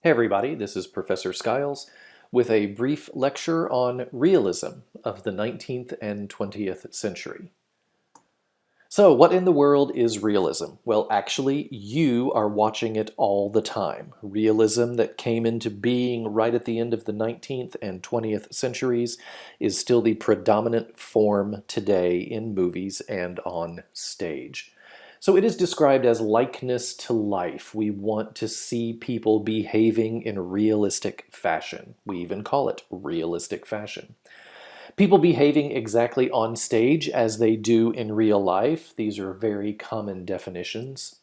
Hey everybody, this is Professor Skiles with a brief lecture on realism of the 19th and 20th century. So, what in the world is realism? Well, actually, you are watching it all the time. Realism that came into being right at the end of the 19th and 20th centuries is still the predominant form today in movies and on stage. So it is described as likeness to life. We want to see people behaving in realistic fashion. We even call it realistic fashion. People behaving exactly on stage as they do in real life. These are very common definitions.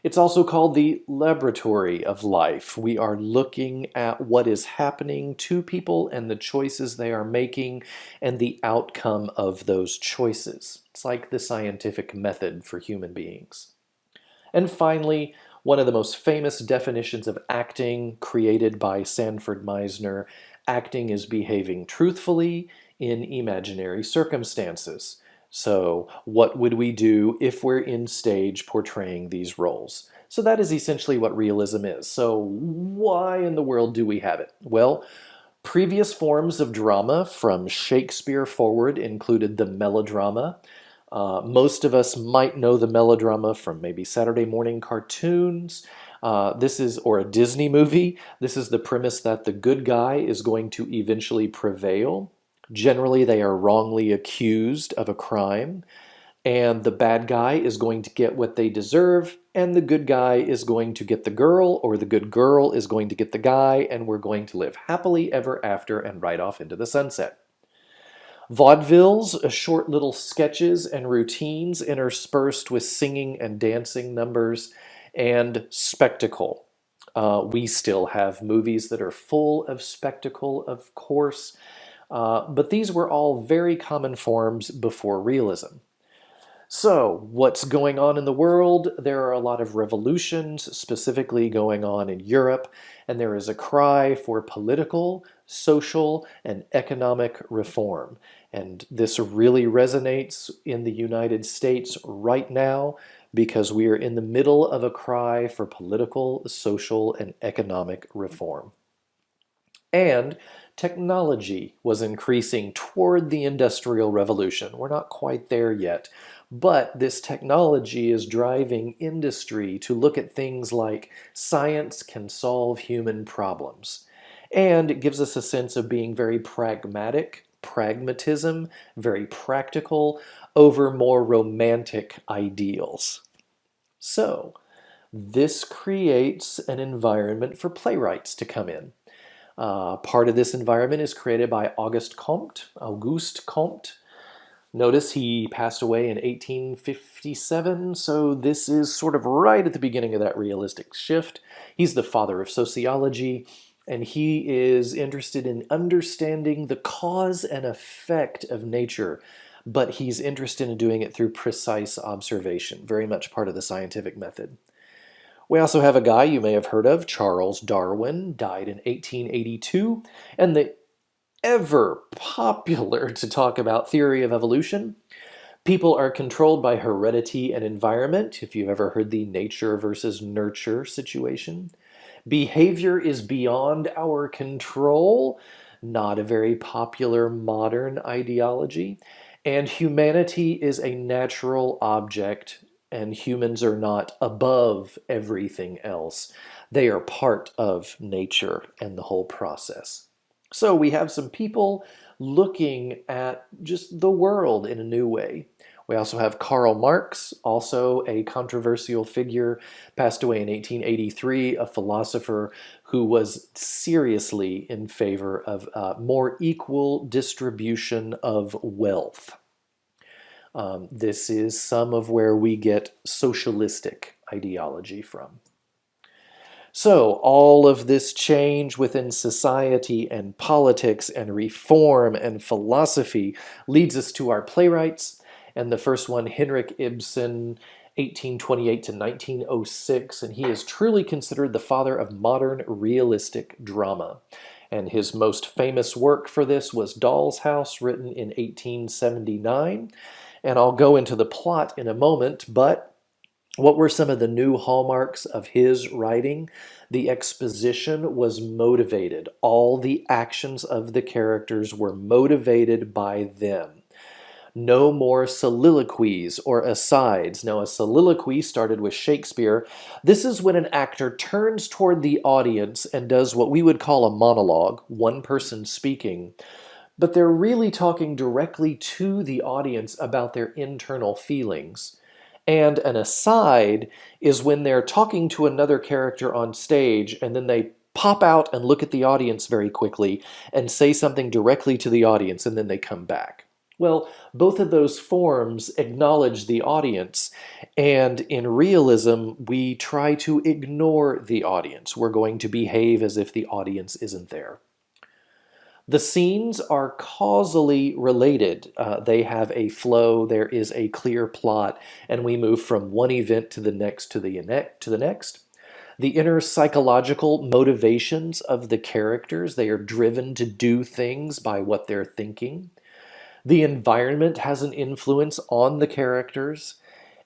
It's also called the laboratory of life. We are looking at what is happening to people and the choices they are making and the outcome of those choices. It's like the scientific method for human beings. And finally, one of the most famous definitions of acting created by Sanford Meisner, acting is behaving truthfully in imaginary circumstances. So what would we do if we're in stage portraying these roles? So that is essentially what realism is. So why in the world do we have it? Well, previous forms of drama from Shakespeare forward included the melodrama. Most of us might know the melodrama from maybe Saturday morning cartoons. Or a Disney movie. This is the premise that the good guy is going to eventually prevail. Generally, they are wrongly accused of a crime, and the bad guy is going to get what they deserve, and the good guy is going to get the girl, or the good girl is going to get the guy, and we're going to live happily ever after and ride off into the sunset. Vaudevilles, short little sketches and routines interspersed with singing and dancing numbers, and spectacle. We still have movies that are full of spectacle, of course, but these were all very common forms before realism. So, what's going on in the world? There are a lot of revolutions, specifically going on in Europe, and there is a cry for political, social, and economic reform. And this really resonates in the United States right now because we are in the middle of a cry for political, social, and economic reform. And technology was increasing toward the Industrial Revolution. We're not quite there yet, but this technology is driving industry to look at things like science can solve human problems. And it gives us a sense of being very pragmatic, pragmatism, very practical, over more romantic ideals. So, this creates an environment for playwrights to come in. Part of this environment is created by Auguste Comte. Notice he passed away in 1857, so this is sort of right at the beginning of that realistic shift. He's the father of sociology, and he is interested in understanding the cause and effect of nature, but he's interested in doing it through precise observation, very much part of the scientific method. We also have a guy you may have heard of, Charles Darwin, died in 1882, and the ever popular to talk about theory of evolution. People are controlled by heredity and environment, if you've ever heard the nature versus nurture situation. Behavior is beyond our control, not a very popular modern ideology. And humanity is a natural object, and humans are not above everything else. They are part of nature and the whole process. So we have some people looking at just the world in a new way. We also have Karl Marx, also a controversial figure, passed away in 1883, a philosopher who was seriously in favor of more equal distribution of wealth. This is some of where we get socialistic ideology from. So all of this change within society and politics and reform and philosophy leads us to our playwrights. And the first one, HENRIK Ibsen, 1828 to 1906, and he is truly considered the father of modern realistic drama. And his most famous work for this was Doll's House, written in 1879. And I'll go into the plot in a moment, but what were some of the new hallmarks of his writing? The exposition was motivated. All the actions of the characters were motivated by them. No more soliloquies or asides. Now, a soliloquy started with Shakespeare. This is when an actor turns toward the audience and does what we would call a monologue, one person speaking, but they're really talking directly to the audience about their internal feelings. And an aside is when they're talking to another character on stage and then they pop out and look at the audience very quickly and say something directly to the audience and then they come back. Well, both of those forms acknowledge the audience, and in realism, we try to ignore the audience. We're going to behave as if the audience isn't there. The scenes are causally related. They have a flow, there is a clear plot, and we move from one event to the next to the next. The inner psychological motivations of the characters, they are driven to do things by what they're thinking. The environment has an influence on the characters,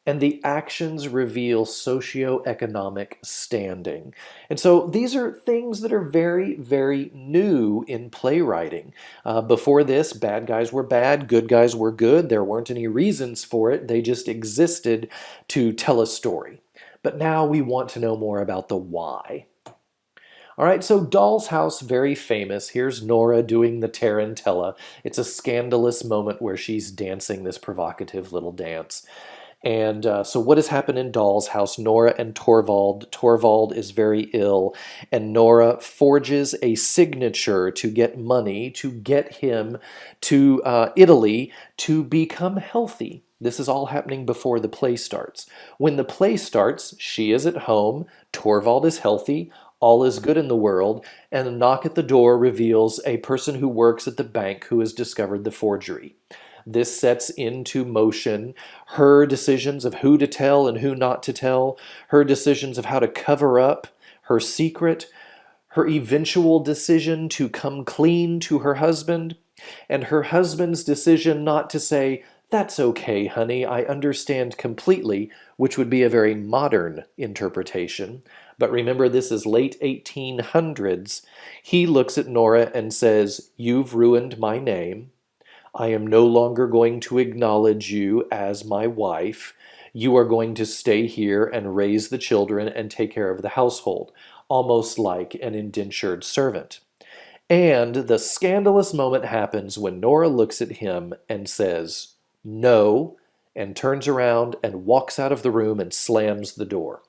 and the actions reveal socioeconomic standing. And so these are things that are very, very new in playwriting. Before this, bad guys were bad, good guys were good. There weren't any reasons for it. They just existed to tell a story. But now we want to know more about the why. All right, so Doll's House, very famous. Here's Nora doing the tarantella. It's a scandalous moment where she's dancing this provocative little dance. And so what has happened in Doll's House? Nora and Torvald. Torvald is very ill, and Nora forges a signature to get money to get him to Italy to become healthy. This is all happening before the play starts. When the play starts, she is at home, Torvald is healthy, all is good in the world, and a knock at the door reveals a person who works at the bank who has discovered the forgery. This sets into motion her decisions of who to tell and who not to tell, her decisions of how to cover up her secret, her eventual decision to come clean to her husband, and her husband's decision not to say, "That's okay, honey, I understand completely," which would be a very modern interpretation. But remember, this is late 1800s. He looks at Nora and says, "You've ruined my name. I am no longer going to acknowledge you as my wife. You are going to stay here and raise the children and take care of the household," almost like an indentured servant. And the scandalous moment happens when Nora looks at him and says, "No," and turns around and walks out of the room and slams the door.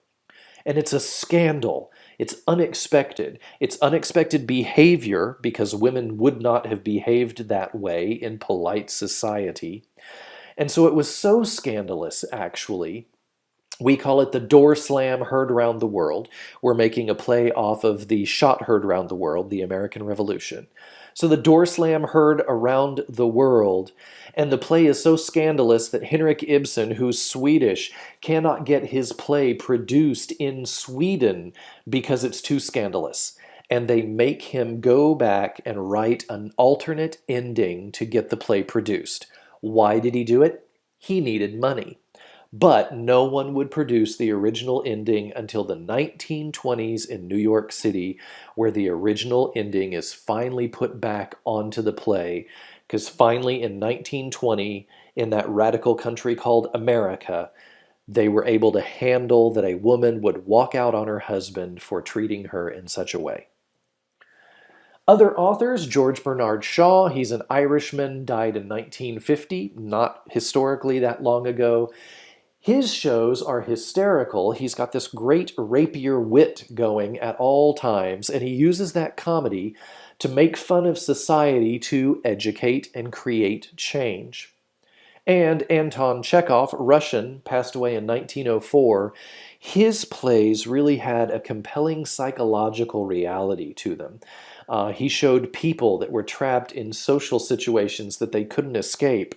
And it's a scandal. It's unexpected. It's unexpected behavior because women would not have behaved that way in polite society. And so it was so scandalous, actually. We call it the door slam heard around the world. We're making a play off of the shot heard around the world, the American Revolution. So the door slam heard around the world, and the play is so scandalous that Henrik Ibsen, who's Swedish, cannot get his play produced in Sweden because it's too scandalous. And they make him go back and write an alternate ending to get the play produced. Why did he do it? He needed money. But no one would produce the original ending until the 1920s in New York City, where the original ending is finally put back onto the play. Because finally in 1920, in that radical country called America, they were able to handle that a woman would walk out on her husband for treating her in such a way. Other authors, George Bernard Shaw, he's an Irishman, died in 1950, not historically that long ago. His shows are hysterical. He's got this great rapier wit going at all times, and he uses that comedy to make fun of society to educate and create change. And Anton Chekhov, Russian, passed away in 1904. His plays really had a compelling psychological reality to them. He showed people that were trapped in social situations that they couldn't escape.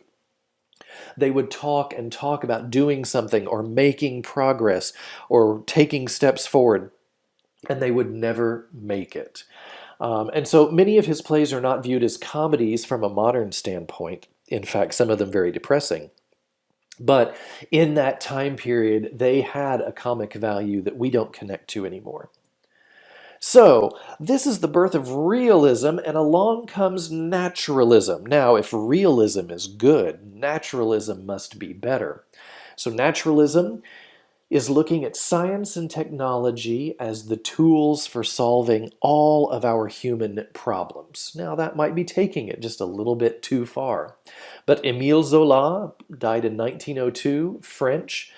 They would talk and talk about doing something or making progress or taking steps forward, and they would never make it. And so many of his plays are not viewed as comedies from a modern standpoint. In fact, some of them very depressing. But in that time period, they had a comic value that we don't connect to anymore. So, this is the birth of realism, and along comes naturalism. Now, if realism is good, naturalism must be better. So, naturalism is looking at science and technology as the tools for solving all of our human problems. Now, that might be taking it just a little bit too far. But Émile Zola died in 1902, French,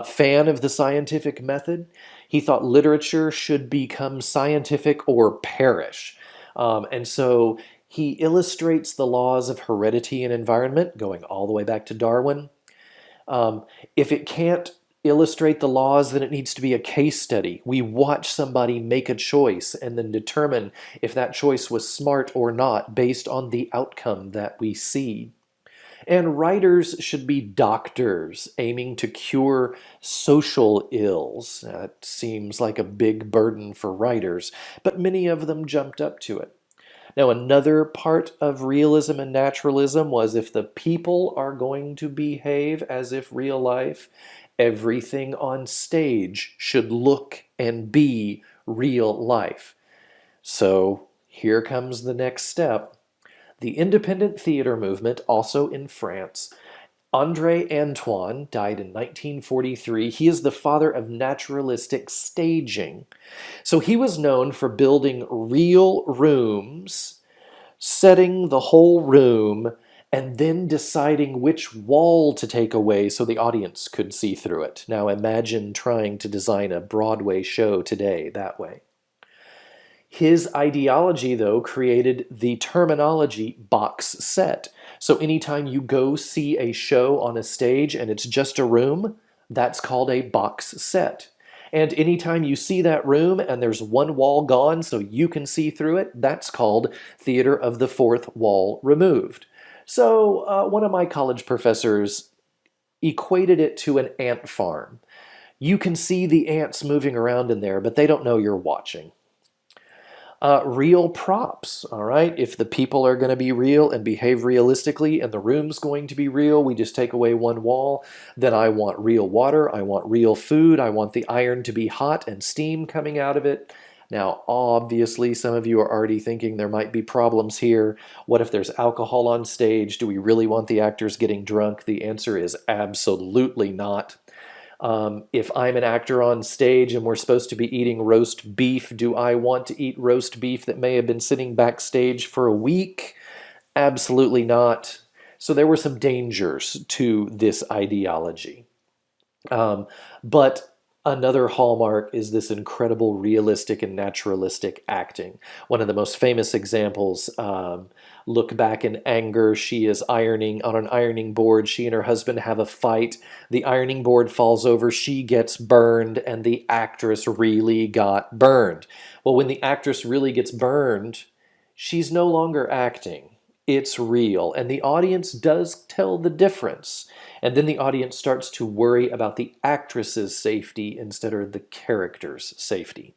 fan of the scientific method. He thought literature should become scientific or perish. And so he illustrates the laws of heredity and environment, going all the way back to Darwin. If it can't illustrate the laws, then it needs to be a case study. We watch somebody make a choice and then determine if that choice was smart or not based on the outcome that we see. And writers should be doctors aiming to cure social ills. That seems like a big burden for writers, but many of them jumped up to it. Now, another part of realism and naturalism was if the people are going to behave as if real life, everything on stage should look and be real life. So here comes the next step. The independent theater movement, also in France. André Antoine died in 1943. He is the father of naturalistic staging. So he was known for building real rooms, setting the whole room, and then deciding which wall to take away so the audience could see through it. Now imagine trying to design a Broadway show today that way. His ideology, though, created the terminology box set. So anytime you go see a show on a stage and it's just a room, that's called a box set. And anytime you see that room and there's one wall gone so you can see through it, that's called theater of the fourth wall removed. So one of my college professors equated it to an ant farm. You can see the ants moving around in there, but they don't know you're watching. Real props, all right? If the people are going to be real and behave realistically and the room's going to be real, we just take away one wall, then I want real water, I want real food, I want the iron to be hot and steam coming out of it. Now, obviously, some of you are already thinking there might be problems here. What if there's alcohol on stage? Do we really want the actors getting drunk? The answer is absolutely not. If I'm an actor on stage and we're supposed to be eating roast beef, do I want to eat roast beef that may have been sitting backstage for a week? Absolutely not. So there were some dangers to this ideology. But another hallmark is this incredible realistic and naturalistic acting. One of the most famous examples, look back in anger. She is ironing on an ironing board. She and her husband have a fight. The ironing board falls over. She gets burned, and the actress really got burned. Well, when the actress really gets burned, she's no longer acting. It's real, and the audience does tell the difference. And then the audience starts to worry about the actress's safety instead of the character's safety.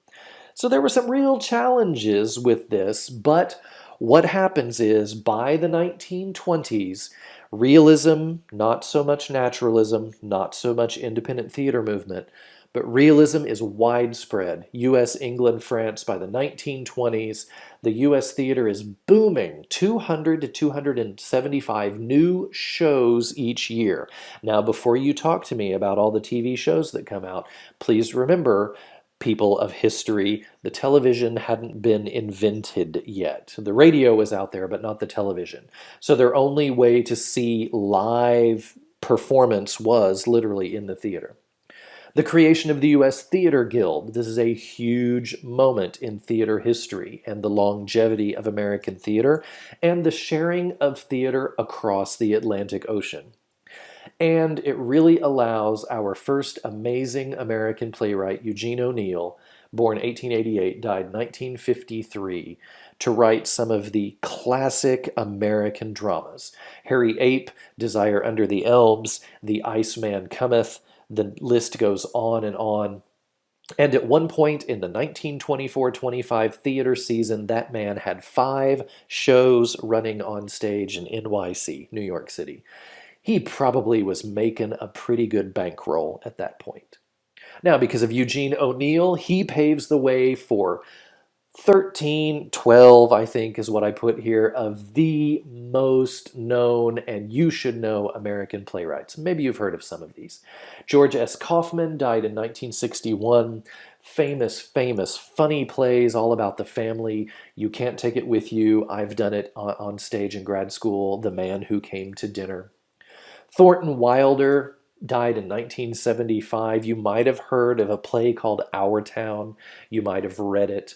So there were some real challenges with this, but what happens is by the 1920s, realism, not so much naturalism, not so much independent theater movement, but realism is widespread. US, England, France, by the 1920s, the US theater is booming. 200 to 275 new shows each year. Now, before you talk to me about all the TV shows that come out, please remember, people of history, the television hadn't been invented yet. The radio was out there, but not the television. So their only way to see live performance was literally in the theater. The creation of the U.S. Theater Guild. This is a huge moment in theater history and the longevity of American theater and the sharing of theater across the Atlantic Ocean. And it really allows our first amazing American playwright, Eugene O'Neill, born 1888, died 1953, to write some of the classic American dramas. Harry Ape, Desire Under the Elms, The Iceman Cometh. The list goes on and on. And at one point in the 1924-25 theater season, that man had 5 shows running on stage in NYC, New York City. He probably was making a pretty good bankroll at that point. Now, because of Eugene O'Neill, he paves the way for 13, 12, I think is what I put here, of the most known and you should know American playwrights. Maybe you've heard of some of these. George S. Kaufman died in 1961. Famous, funny plays all about the family. You Can't Take It With You. I've done it on stage in grad school. The Man Who Came to Dinner. Thornton Wilder died in 1975. You might have heard of a play called Our Town. You might have read it.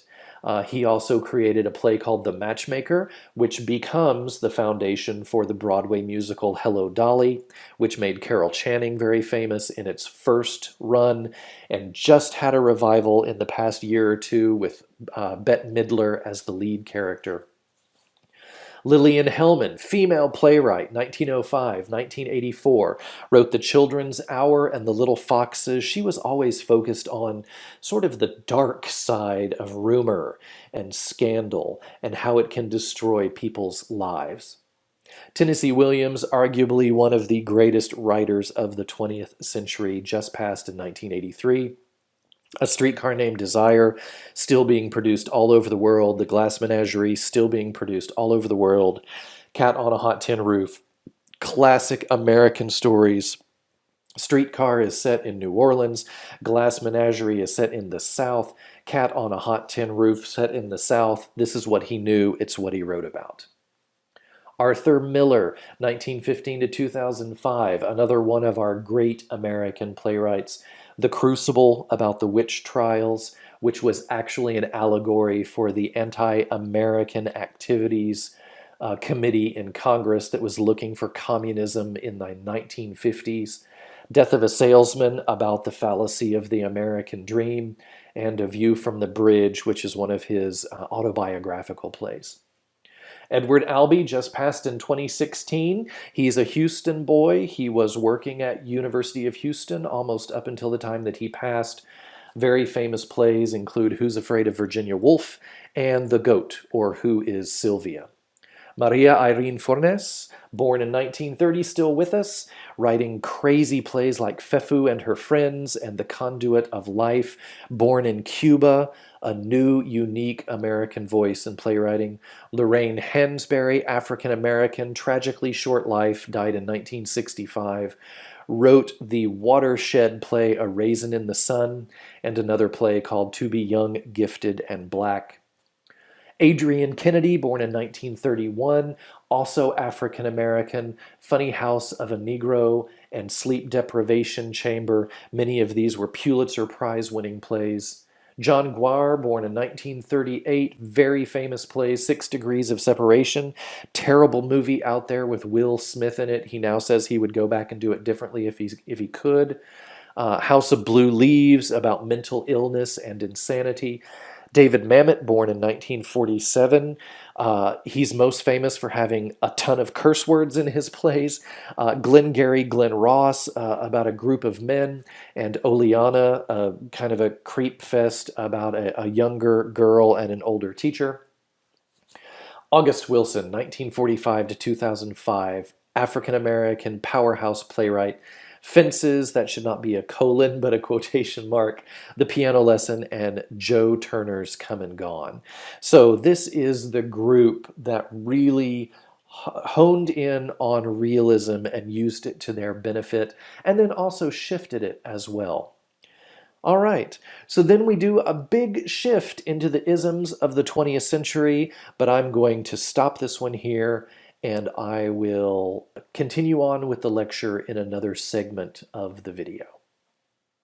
He also created a play called The Matchmaker, which becomes the foundation for the Broadway musical Hello, Dolly, which made Carol Channing very famous in its first run, and just had a revival in the past year or two with Bette Midler as the lead character. Lillian Hellman, female playwright, 1905, 1984, wrote The Children's Hour and The Little Foxes. She was always focused on sort of the dark side of rumor and scandal and how it can destroy people's lives. Tennessee Williams, arguably one of the greatest writers of the 20th century, just passed in 1983. A Streetcar Named Desire, still being produced all over the world. The Glass Menagerie, still being produced all over the world. Cat on a Hot Tin Roof, classic American stories. Streetcar is set in New Orleans. Glass Menagerie is set in the South. Cat on a Hot Tin Roof set in the South. This is what he knew. It's what he wrote about. Arthur Miller, 1915 to 2005, another one of our great American playwrights. The Crucible, about the witch trials, which was actually an allegory for the anti-American activities committee in Congress that was looking for communism in the 1950s. Death of a Salesman, about the fallacy of the American dream, and A View from the Bridge, which is one of his autobiographical plays. Edward Albee just passed in 2016. He's a Houston boy. He was working at University of Houston almost up until the time that he passed. Very famous plays include Who's Afraid of Virginia Woolf and The Goat, or Who is Sylvia? Maria Irene Fornes, born in 1930, still with us, writing crazy plays like Fefu and Her Friends and The Conduit of Life, born in Cuba, a new, unique American voice in playwriting. Lorraine Hansberry, African-American, tragically short life, died in 1965, wrote the watershed play A Raisin in the Sun and another play called To Be Young, Gifted, and Black. Adrian Kennedy, born in 1931, also African-American, Funny House of a Negro and Sleep Deprivation Chamber. Many of these were Pulitzer Prize-winning plays. John Guare, born in 1938, very famous plays, 6 Degrees of Separation, terrible movie out there with Will Smith in it. He now says he would go back and do it differently if he could. House of Blue Leaves, about mental illness and insanity. David Mamet, born in 1947. He's most famous for having a ton of curse words in his plays. Glengarry Glen Ross, about a group of men. And Oleana, kind of a creep fest about a younger girl and an older teacher. August Wilson, 1945 to 2005, African-American powerhouse playwright. Fences, that should not be a colon, but a quotation mark, The Piano Lesson, and Joe Turner's Come and Gone. So this is the group that really honed in on realism and used it to their benefit, and then also shifted it as well. All right, so then we do a big shift into the isms of the 20th century, but I'm going to stop this one here, and I will continue on with the lecture in another segment of the video.